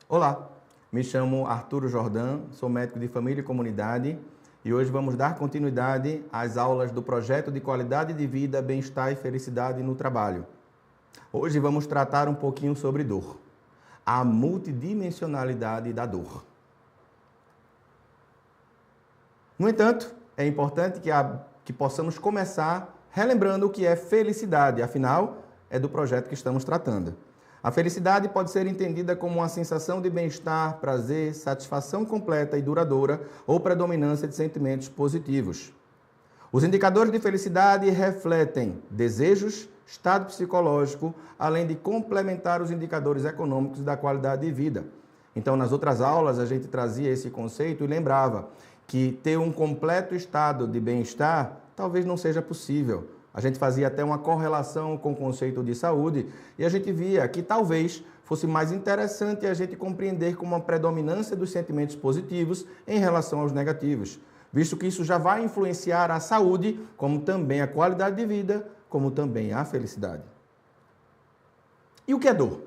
Olá, me chamo Arturo Jordan, sou médico de família e comunidade e hoje vamos dar continuidade às aulas do projeto de qualidade de vida, bem-estar e felicidade no trabalho. Hoje vamos tratar um pouquinho sobre dor, a multidimensionalidade da dor. No entanto, é importante que possamos começar relembrando o que é felicidade, afinal, é do projeto que estamos tratando. A felicidade pode ser entendida como uma sensação de bem-estar, prazer, satisfação completa e duradoura ou predominância de sentimentos positivos. Os indicadores de felicidade refletem desejos, estado psicológico, além de complementar os indicadores econômicos da qualidade de vida. Então, nas outras aulas, a gente trazia esse conceito e lembrava que ter um completo estado de bem-estar talvez não seja possível. A gente fazia até uma correlação com o conceito de saúde e a gente via que talvez fosse mais interessante a gente compreender como uma predominância dos sentimentos positivos em relação aos negativos, visto que isso já vai influenciar a saúde, como também a qualidade de vida, como também a felicidade. E o que é dor?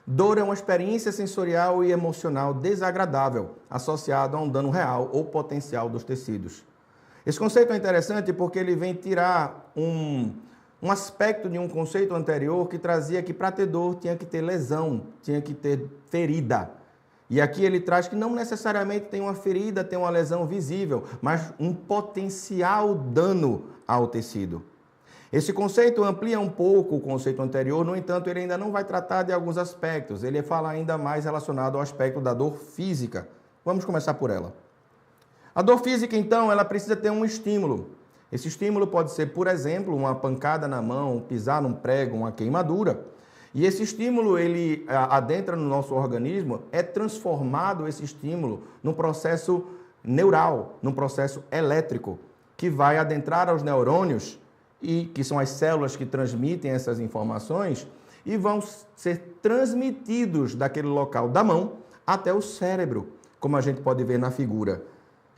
Dor é uma experiência sensorial e emocional desagradável, associada a um dano real ou potencial dos tecidos. Esse conceito é interessante porque ele vem tirar um aspecto de um conceito anterior que trazia que para ter dor tinha que ter lesão, tinha que ter ferida. E aqui ele traz que não necessariamente tem uma ferida, tem uma lesão visível, mas um potencial dano ao tecido. Esse conceito amplia um pouco o conceito anterior, no entanto, ele ainda não vai tratar de alguns aspectos. Ele fala ainda mais relacionado ao aspecto da dor física. Vamos começar por ela. A dor física, então, ela precisa ter um estímulo. Esse estímulo pode ser, por exemplo, uma pancada na mão, pisar num prego, uma queimadura. E esse estímulo, ele adentra no nosso organismo, é transformado esse estímulo num processo neural, num processo elétrico, que vai adentrar aos neurônios, e que são as células que transmitem essas informações, e vão ser transmitidos daquele local da mão até o cérebro, como a gente pode ver na figura.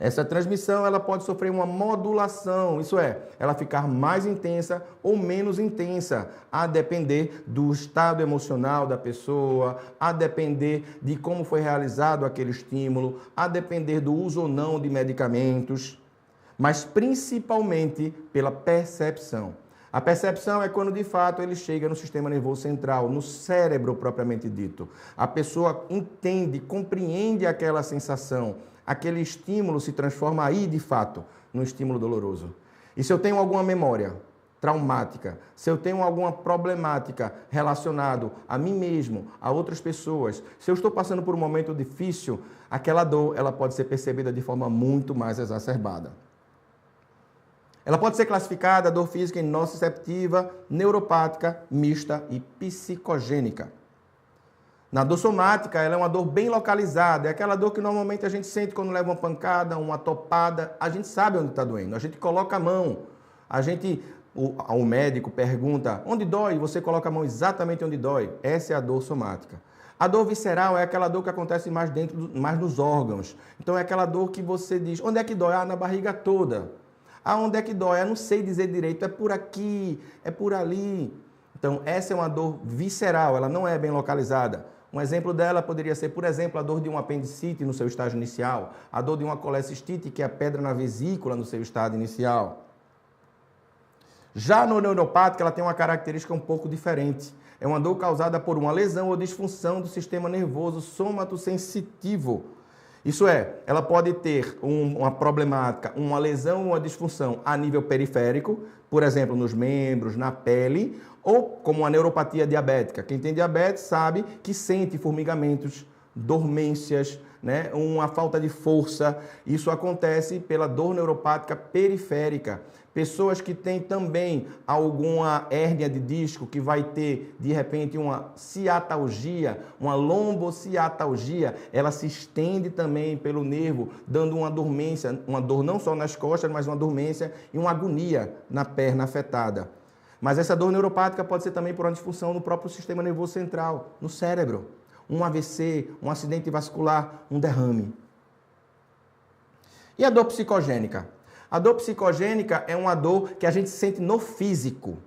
Essa transmissão ela pode sofrer uma modulação, isso é, ela ficar mais intensa ou menos intensa, a depender do estado emocional da pessoa, a depender de como foi realizado aquele estímulo, a depender do uso ou não de medicamentos, mas principalmente pela percepção. A percepção é quando, de fato, ele chega no sistema nervoso central, no cérebro propriamente dito. A pessoa entende, compreende aquela sensação. Aquele estímulo se transforma aí, de fato, num estímulo doloroso. E se eu tenho alguma memória traumática, se eu tenho alguma problemática relacionada a mim mesmo, a outras pessoas, se eu estou passando por um momento difícil, aquela dor ela pode ser percebida de forma muito mais exacerbada. Ela pode ser classificada, a dor física, em nociceptiva, neuropática, mista e psicogênica. Na dor somática, ela é uma dor bem localizada, é aquela dor que normalmente a gente sente quando leva uma pancada, uma topada, a gente sabe onde está doendo, a gente coloca a mão, o médico pergunta onde dói, você coloca a mão exatamente onde dói, essa é a dor somática. A dor visceral é aquela dor que acontece mais mais nos órgãos, então é aquela dor que você diz, onde é que dói? Ah, na barriga toda. Ah, onde é que dói? Eu não sei dizer direito, é por aqui, é por ali. Então, essa é uma dor visceral, ela não é bem localizada. Um exemplo dela poderia ser, por exemplo, a dor de um apendicite no seu estágio inicial, a dor de uma colecistite, que é a pedra na vesícula no seu estado inicial. Já no neuropático, ela tem uma característica um pouco diferente. É uma dor causada por uma lesão ou disfunção do sistema nervoso somatosensitivo. Isso é, ela pode ter uma problemática, uma lesão ou uma disfunção a nível periférico, por exemplo, nos membros, na pele, ou como uma neuropatia diabética. Quem tem diabetes sabe que sente formigamentos, dormências, né? Uma falta de força. Isso acontece pela dor neuropática periférica. Pessoas que têm também alguma hérnia de disco, que vai ter, de repente, uma ciatalgia, uma lombociatalgia, ela se estende também pelo nervo, dando uma dormência, uma dor não só nas costas, mas uma dormência e uma agonia na perna afetada. Mas essa dor neuropática pode ser também por uma disfunção no próprio sistema nervoso central, no cérebro. Um AVC, um acidente vascular, um derrame. E a dor psicogênica? A dor psicogênica é uma dor que a gente sente no físico.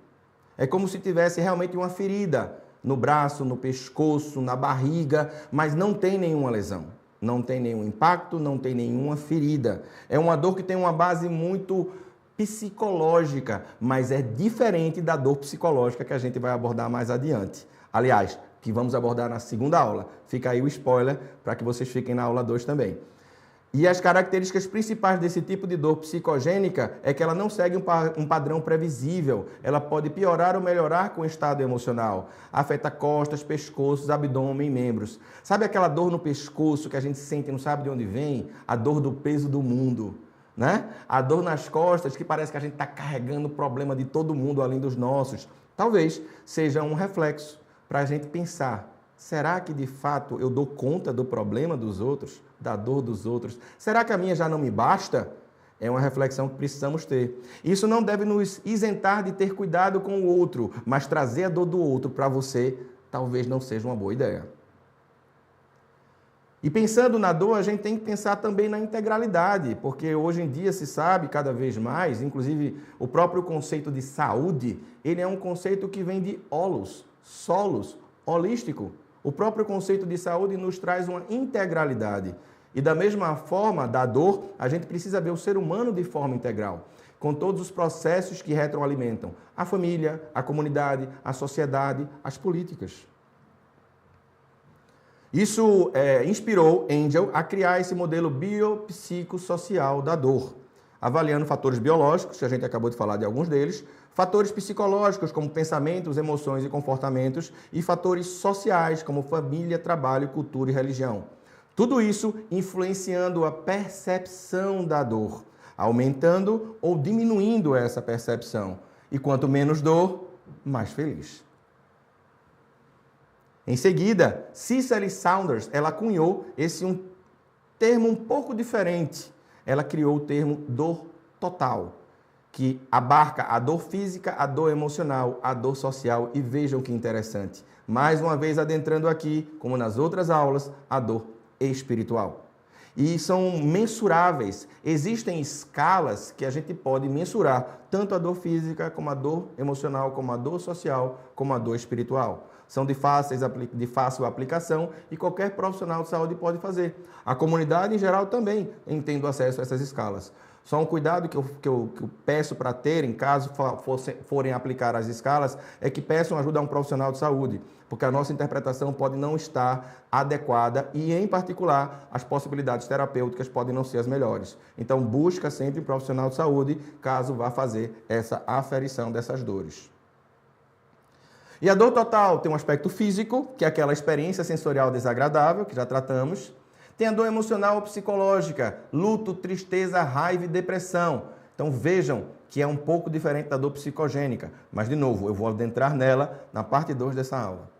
É como se tivesse realmente uma ferida no braço, no pescoço, na barriga, mas não tem nenhuma lesão. Não tem nenhum impacto, não tem nenhuma ferida. É uma dor que tem uma base muito psicológica, mas é diferente da dor psicológica que a gente vai abordar mais adiante. Aliás, que vamos abordar na segunda aula. Fica aí o spoiler para que vocês fiquem na aula 2 também. E as características principais desse tipo de dor psicogênica é que ela não segue um padrão previsível. Ela pode piorar ou melhorar com o estado emocional. Afeta costas, pescoços, abdômen e membros. Sabe aquela dor no pescoço que a gente sente e não sabe de onde vem? A dor do peso do mundo, né? A dor nas costas que parece que a gente está carregando o problema de todo mundo além dos nossos. Talvez seja um reflexo para a gente pensar. Será que, de fato, eu dou conta do problema dos outros, da dor dos outros? Será que a minha já não me basta? É uma reflexão que precisamos ter. Isso não deve nos isentar de ter cuidado com o outro, mas trazer a dor do outro para você talvez não seja uma boa ideia. E pensando na dor, a gente tem que pensar também na integralidade, porque hoje em dia se sabe cada vez mais, inclusive o próprio conceito de saúde, ele é um conceito que vem de holos, solos, holístico. O próprio conceito de saúde nos traz uma integralidade. E da mesma forma, da dor, a gente precisa ver o ser humano de forma integral, com todos os processos que retroalimentam a família, a comunidade, a sociedade, as políticas. Isso inspirou Engel a criar esse modelo biopsicossocial da dor, avaliando fatores biológicos, que a gente acabou de falar de alguns deles, fatores psicológicos, como pensamentos, emoções e comportamentos, e fatores sociais, como família, trabalho, cultura e religião. Tudo isso influenciando a percepção da dor, aumentando ou diminuindo essa percepção. E quanto menos dor, mais feliz. Em seguida, Cicely Saunders, ela cunhou esse termo um pouco diferente. Ela criou o termo dor total, que abarca a dor física, a dor emocional, a dor social e vejam que interessante. Mais uma vez adentrando aqui, como nas outras aulas, a dor espiritual. E são mensuráveis. Existem escalas que a gente pode mensurar, tanto a dor física, como a dor emocional, como a dor social, como a dor espiritual. São de fácil aplicação e qualquer profissional de saúde pode fazer. A comunidade em geral também tendo acesso a essas escalas. Só um cuidado que eu peço para terem, caso forem aplicar as escalas, é que peçam ajuda a um profissional de saúde, porque a nossa interpretação pode não estar adequada e, em particular, as possibilidades terapêuticas podem não ser as melhores. Então, busca sempre um profissional de saúde, caso vá fazer essa aferição dessas dores. E a dor total tem um aspecto físico, que é aquela experiência sensorial desagradável, que já tratamos. Tem a dor emocional ou psicológica, luto, tristeza, raiva e depressão. Então vejam que é um pouco diferente da dor psicogênica. Mas, de novo, eu vou adentrar nela na parte 2 dessa aula.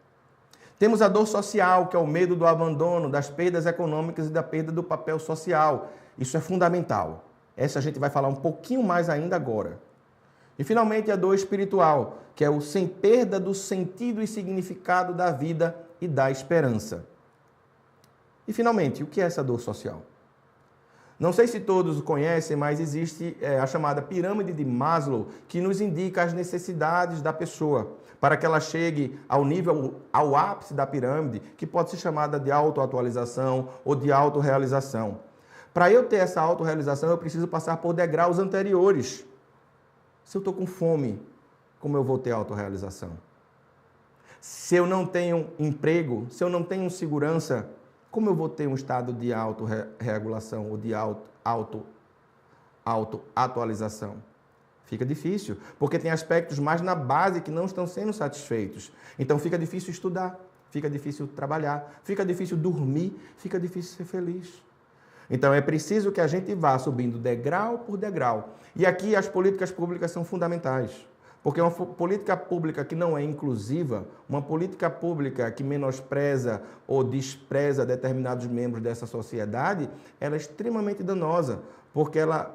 Temos a dor social, que é o medo do abandono, das perdas econômicas e da perda do papel social. Isso é fundamental. Essa a gente vai falar um pouquinho mais ainda agora. E, finalmente, a dor espiritual, que é o sem perda do sentido e significado da vida e da esperança. E, finalmente, o que é essa dor social? Não sei se todos conhecem, mas existe a chamada pirâmide de Maslow, que nos indica as necessidades da pessoa, para que ela chegue ao ápice da pirâmide, que pode ser chamada de autoatualização ou de autorrealização. Para eu ter essa autorrealização, eu preciso passar por degraus anteriores. Se eu estou com fome, como eu vou ter autorrealização? Se eu não tenho emprego, se eu não tenho segurança, como eu vou ter um estado de autorregulação ou de autoatualização? Fica difícil, porque tem aspectos mais na base que não estão sendo satisfeitos. Então fica difícil estudar, fica difícil trabalhar, fica difícil dormir, fica difícil ser feliz. Então é preciso que a gente vá subindo degrau por degrau. E aqui as políticas públicas são fundamentais. Porque uma política pública que não é inclusiva, uma política pública que menospreza ou despreza determinados membros dessa sociedade, ela é extremamente danosa, porque ela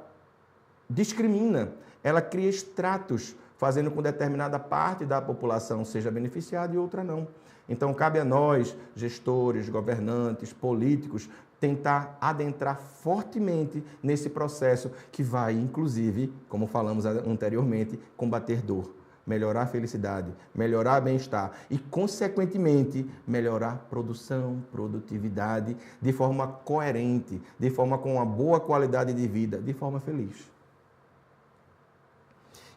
discrimina, ela cria estratos, fazendo com que determinada parte da população seja beneficiada e outra não. Então, cabe a nós, gestores, governantes, políticos, tentar adentrar fortemente nesse processo que vai, inclusive, como falamos anteriormente, combater dor. melhorar a felicidade, melhorar o bem-estar e, consequentemente, melhorar a produção, produtividade, de forma coerente, de forma com uma boa qualidade de vida, de forma feliz.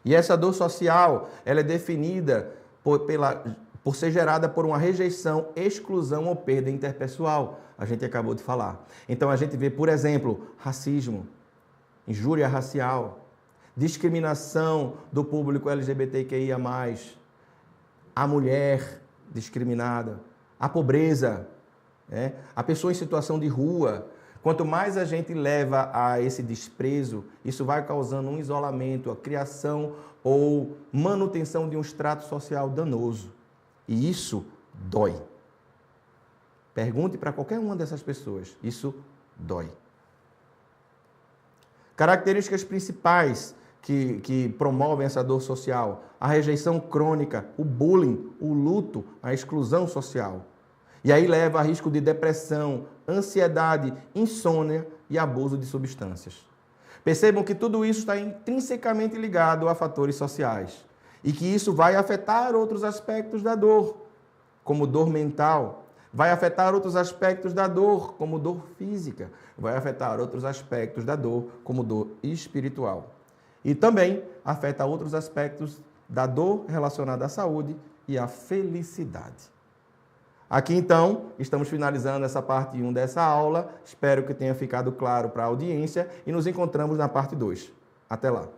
E essa dor social, ela é definida por ser gerada por uma rejeição, exclusão ou perda interpessoal. A gente acabou de falar. Então a gente vê, por exemplo, racismo, injúria racial, discriminação do público LGBTQIA+, a mulher discriminada, a pobreza, a pessoa em situação de rua. Quanto mais a gente leva a esse desprezo, isso vai causando um isolamento, a criação ou manutenção de um extrato social danoso. E isso dói. Pergunte para qualquer uma dessas pessoas. Isso dói. Características principais que promovem essa dor social: a rejeição crônica, o bullying, o luto, a exclusão social. E aí leva a risco de depressão, ansiedade, insônia e abuso de substâncias. Percebam que tudo isso está intrinsecamente ligado a fatores sociais e que isso vai afetar outros aspectos da dor, como dor mental, vai afetar outros aspectos da dor, como dor física, vai afetar outros aspectos da dor, como dor espiritual. E também afeta outros aspectos da dor relacionada à saúde e à felicidade. Aqui, então, estamos finalizando essa parte 1 dessa aula. Espero que tenha ficado claro para a audiência e nos encontramos na parte 2. Até lá!